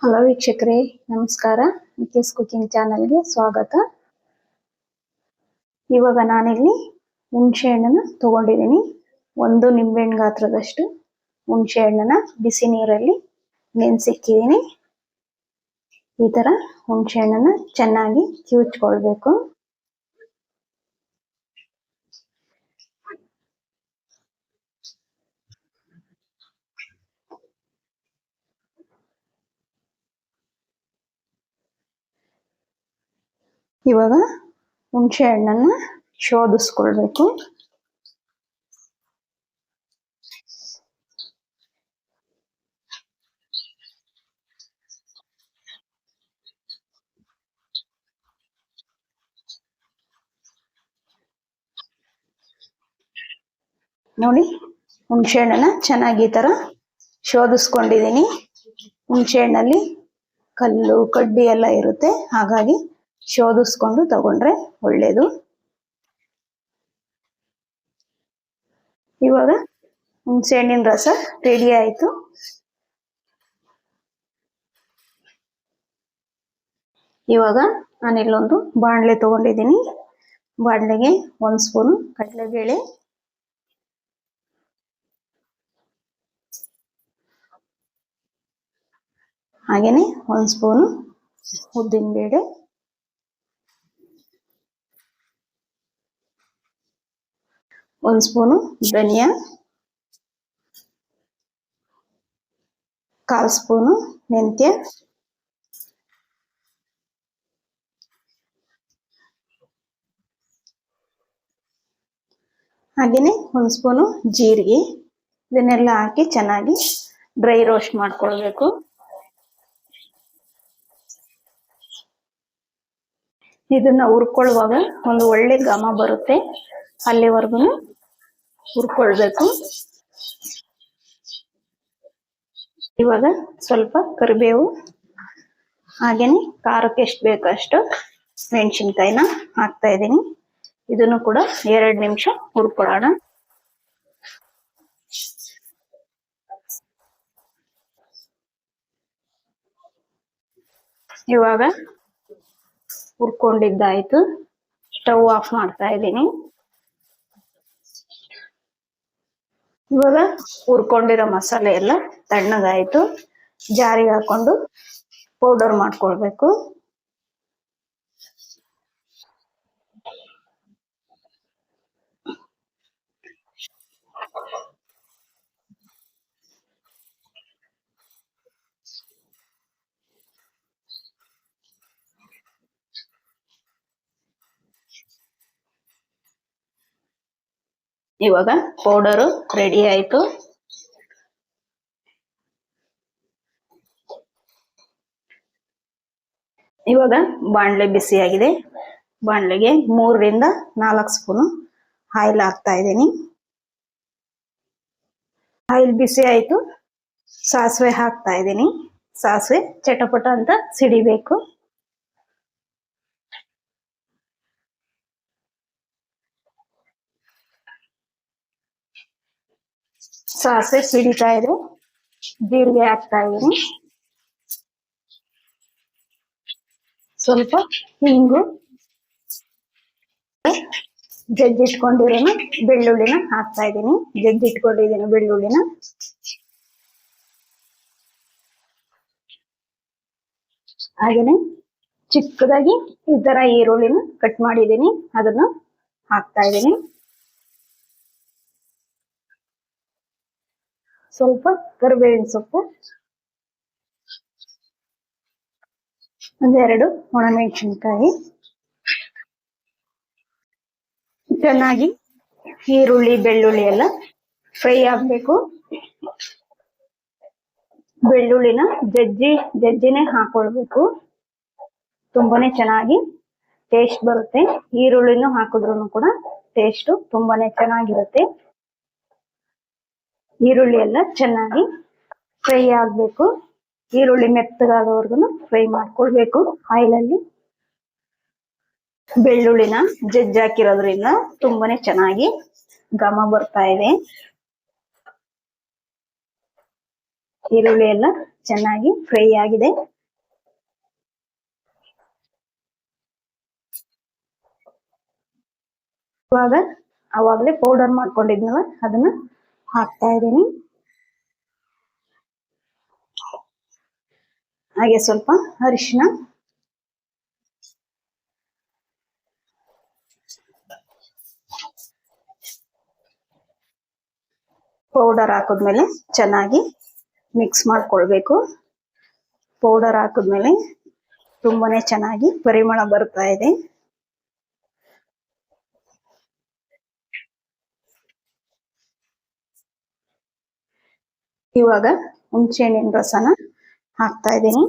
Hello ವೀಕ್ಷಕರೇ, ನಮಸ್ಕಾರ. ನಿತ್ಯಸ್ cooking ಚಾನಲ್ಗೆ ಸ್ವಾಗತ. ಇವಾಗ ನಾನಿಲ್ಲಿ ಹುಣಸೆ ಹಣ್ಣನ್ನ ತಗೊಂಡಿದ್ದೀನಿ. ಒಂದು ನಿಂಬೆಹಣ್ಣು ಗಾತ್ರದಷ್ಟು ಹುಣಸೆ ಹಣ್ಣನ್ನ ಬಿಸಿ ನೀರಲ್ಲಿ ನೆನೆಸಿಕ್ಕಿದ್ದೀನಿ. ಈ ತರ ಹುಣಸೆ ಹಣ್ಣನ್ನ ಚೆನ್ನಾಗಿ ಕಿವುಚ್ಕೊಳ್ಬೇಕು. ಇವಾಗ ಹುಣಸೆ ಹಣ್ಣನ್ನ ಶೋಧಿಸ್ಕೊಳ್ಬೇಕು. ನೋಡಿ, ಹುಣಸೆ ಹಣ್ಣನ್ನ ಚೆನ್ನಾಗಿ ಈ ತರ ಶೋಧಿಸ್ಕೊಂಡಿದ್ದೀನಿ. ಹುಣಸೆ ಹಣ್ಣಲ್ಲಿ ಕಲ್ಲು ಕಡ್ಡಿ ಎಲ್ಲ ಇರುತ್ತೆ, ಹಾಗಾಗಿ ಶೋಧಿಸ್ಕೊಂಡು ತಗೊಂಡ್ರೆ ಒಳ್ಳೇದು. ಇವಾಗ ಹುಣಸೆ ಹಣ್ಣಿನ ರಸ ರೆಡಿ ಆಯ್ತು. ಇವಾಗ ನಾನಿಲ್ಲೊಂದು ಬಾಣಲೆ ತಗೊಂಡಿದ್ದೀನಿ. ಬಾಣಲೆಗೆ 1 ಸ್ಪೂನು ಕಡಲೆಬೇಳೆ, ಹಾಗೇನೆ 1 ಸ್ಪೂನು ಉದ್ದಿನಬೇಳೆ, 1 ಸ್ಪೂನು ಧನಿಯಾ, 1/4 ಸ್ಪೂನು ಮೆಂತ್ಯ, ಹಾಗೇನೆ 1 ಸ್ಪೂನು ಜೀರಿಗೆ. ಇದನ್ನೆಲ್ಲ ಹಾಕಿ ಚೆನ್ನಾಗಿ ಡ್ರೈ ರೋಸ್ಟ್ ಮಾಡ್ಕೊಳ್ಬೇಕು. ಇದನ್ನ ಹುರ್ಕೊಳ್ಳುವಾಗ ಒಂದು ಒಳ್ಳೆ ಘಮ ಬರುತ್ತೆ, ಅಲ್ಲಿವರೆಗೂ ಹುರ್ಕೊಳ್ಬೇಕು. ಇವಾಗ ಸ್ವಲ್ಪ ಕರಿಬೇವು, ಹಾಗೇನೆ ಖಾರಕ್ಕೆ ಎಷ್ಟು ಬೇಕೋ ಅಷ್ಟು ಮೆಣಸಿನ್ಕಾಯಿನ ಹಾಕ್ತಾ ಇದ್ದೀನಿ. ಇದನ್ನು ಕೂಡ 2 ನಿಮಿಷ ಹುರ್ಕೊಳ್ಳೋಣ. ಇವಾಗ ಹುರ್ಕೊಂಡಿದ್ದಾಯ್ತು. ಸ್ಟವ್ ಆಫ್ ಮಾಡ್ತಾ ಇದ್ದೀನಿ. ಇವಾಗ ಹುರ್ಕೊಂಡಿರೋ ಮಸಾಲೆ ಎಲ್ಲ ತಣ್ಣಗಾಯ್ತು. ಜಾರಿಗೆ ಹಾಕೊಂಡು ಪೌಡರ್ ಮಾಡ್ಕೊಳ್ಬೇಕು. ಇವಾಗ ಪೌಡರು ರೆಡಿ ಆಯ್ತು. ಇವಾಗ ಬಾಣಲೆ ಬಿಸಿಯಾಗಿದೆ. ಬಾಣಲೆಗೆ 3 ರಿಂದ 4 ಸ್ಪೂನು ಆಯಿಲ್ ಹಾಕ್ತಾ ಇದ್ದೀನಿ. ಆಯಿಲ್ ಬಿಸಿ ಆಯ್ತು. ಸಾಸಿವೆ ಹಾಕ್ತಾ ಇದ್ದೀನಿ. ಸಾಸಿವೆ ಚಟಪಟ ಅಂತ ಸಿಡಿಬೇಕು. ಸಾಸಿವೆ ಸಿಡಿತಾ ಇದೆ. ಜೀರಿಗೆ ಹಾಕ್ತಾ ಇದ್ದೀನಿ. ಸ್ವಲ್ಪ ಹಿಂಗು, ಜಜ್ಜಿಟ್ಕೊಂಡಿರೋನ ಬೆಳ್ಳುಳ್ಳಿನ ಹಾಕ್ತಾ ಇದ್ದೀನಿ. ಜಜ್ಜಿಟ್ಕೊಂಡಿದ್ದೀನಿ ಬೆಳ್ಳುಳ್ಳಿನ. ಹಾಗೇನೆ ಚಿಕ್ಕದಾಗಿ ಈ ತರ ಈರುಳ್ಳಿನ ಕಟ್ ಮಾಡಿದ್ದೀನಿ, ಅದನ್ನ ಹಾಕ್ತಾ ಇದ್ದೀನಿ. ಸ್ವಲ್ಪ ಕರಿಬೇವಿನ ಸೊಪ್ಪು, 1-2 ಒಣಮೆಣಸಿನ್ಕಾಯಿ. ಚೆನ್ನಾಗಿ ಈರುಳ್ಳಿ ಬೆಳ್ಳುಳ್ಳಿ ಎಲ್ಲ ಫ್ರೈ ಆಗ್ಬೇಕು. ಬೆಳ್ಳುಳ್ಳಿನ ಜಜ್ಜಿನೇ ಹಾಕೊಳ್ಬೇಕು. ತುಂಬಾನೇ ಚೆನ್ನಾಗಿ ಟೇಸ್ಟ್ ಬರುತ್ತೆ. ಈರುಳ್ಳಿನೂ ಹಾಕಿದ್ರು ಕೂಡ ಟೇಸ್ಟ್ ತುಂಬಾನೇ ಚೆನ್ನಾಗಿರುತ್ತೆ. ಈರುಳ್ಳಿ ಎಲ್ಲ ಚೆನ್ನಾಗಿ ಫ್ರೈ ಆಗ್ಬೇಕು. ಈರುಳ್ಳಿ ಮೆತ್ತಗಾಗೋವರೆಗೂ ಫ್ರೈ ಮಾಡ್ಕೊಳ್ಬೇಕು ಆಯಿಲಲ್ಲಿ. ಬೆಳ್ಳುಳ್ಳಿನ ಜಜ್ಜಾಕಿರೋದ್ರಿಂದ ತುಂಬಾನೇ ಚೆನ್ನಾಗಿ ಘಮ ಬರ್ತಾ ಇದೆ. ಈರುಳ್ಳಿ ಎಲ್ಲ ಚೆನ್ನಾಗಿ ಫ್ರೈ ಆಗಿದೆ. ಇವಾಗ ಅವಾಗಲೇ ಪೌಡರ್ ಮಾಡ್ಕೊಂಡಿದ್ನಲ್ಲ ಅದನ್ನ ಹಾಕ್ತಾ ಇದ್ದೀನಿ. ಹಾಗೆ ಸ್ವಲ್ಪ ಅರಿಶಿನ, ಪೌಡರ್ ಹಾಕಿದ್ಮೇಲೆ ಚೆನ್ನಾಗಿ ಮಿಕ್ಸ್ ಮಾಡ್ಕೊಳ್ಬೇಕು. ಪೌಡರ್ ಹಾಕಿದ್ಮೇಲೆ ತುಂಬಾನೇ ಚೆನ್ನಾಗಿ ಪರಿಮಳ ಬರ್ತಾ ಇದೆ. ಇವಾಗ ಹುಣಸೆಹಣ್ಣಿನ ರಸನ ಹಾಕ್ತಾ ಇದ್ದೀನಿ.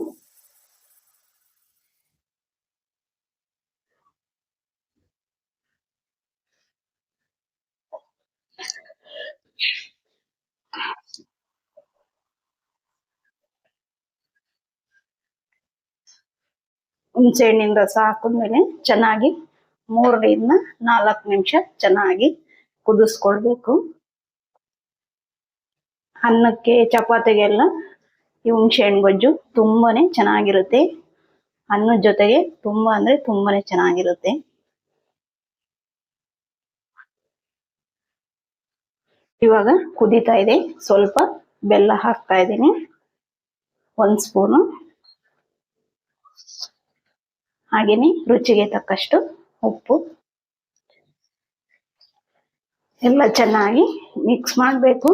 ಹುಣಸೆಹಣ್ಣಿನ ರಸ ಹಾಕಿದ್ಮೇಲೆ ಚೆನ್ನಾಗಿ 3 ರಿಂದ 4 ನಿಮಿಷ ಚೆನ್ನಾಗಿ ಕುದಿಸ್ಕೊಳ್ಬೇಕು. ಅನ್ನಕ್ಕೆ ಚಪಾತಿಗೆಲ್ಲ ಈ ಹುಣಸೆಹಣ್ಣು ಗೊಜ್ಜು ತುಂಬಾನೇ ಚೆನ್ನಾಗಿರುತ್ತೆ. ಅನ್ನದ ಜೊತೆಗೆ ತುಂಬಾ ಅಂದ್ರೆ ತುಂಬಾನೇ ಚೆನ್ನಾಗಿರುತ್ತೆ. ಇವಾಗ ಕುದೀತಾ ಇದೆ. ಸ್ವಲ್ಪ ಬೆಲ್ಲ ಹಾಕ್ತಾ ಇದ್ದೀನಿ, 1 ಸ್ಪೂನು. ಹಾಗೇನೆ ರುಚಿಗೆ ತಕ್ಕಷ್ಟು ಉಪ್ಪು. ಎಲ್ಲ ಚೆನ್ನಾಗಿ ಮಿಕ್ಸ್ ಮಾಡಬೇಕು.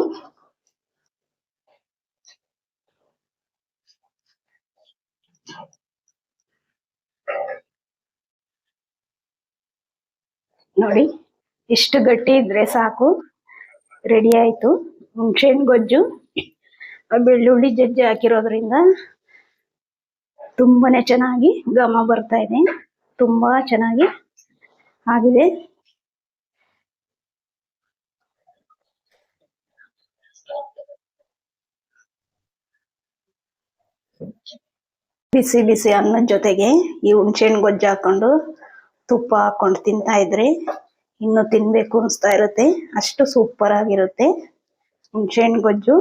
ನೋಡಿ, ಇಷ್ಟು ಗಟ್ಟಿ ಇದ್ರೆ ಸಾಕು, ರೆಡಿ ಆಯ್ತು ಹುಣಸೆಹಣ್ಣು ಗೊಜ್ಜು. ಬೆಳ್ಳುಳ್ಳಿ ಜಜ್ಜಿ ಹಾಕಿರೋದ್ರಿಂದ ತುಂಬಾನೇ ಚೆನ್ನಾಗಿ ಘಮ ಬರ್ತಾ ಇದೆ. ತುಂಬಾ ಚೆನ್ನಾಗಿ ಆಗಿದೆ. ಬಿಸಿ ಬಿಸಿ ಅನ್ನದ ಜೊತೆಗೆ ಈ ಹುಣಸೆಹಣ್ಣು ಗೊಜ್ಜು ಹಾಕೊಂಡು ತುಪ್ಪ ಹಾಕೊಂಡು ತಿಂತಾ ಇದ್ರೆ ಇನ್ನು ತಿನ್ಬೇಕು ಅನಿಸ್ತಾ ಇರುತ್ತೆ. ಅಷ್ಟು ಸೂಪರ್ ಆಗಿರುತ್ತೆ ಹುಣಸೆಹಣ್ಣು ಗೊಜ್ಜು.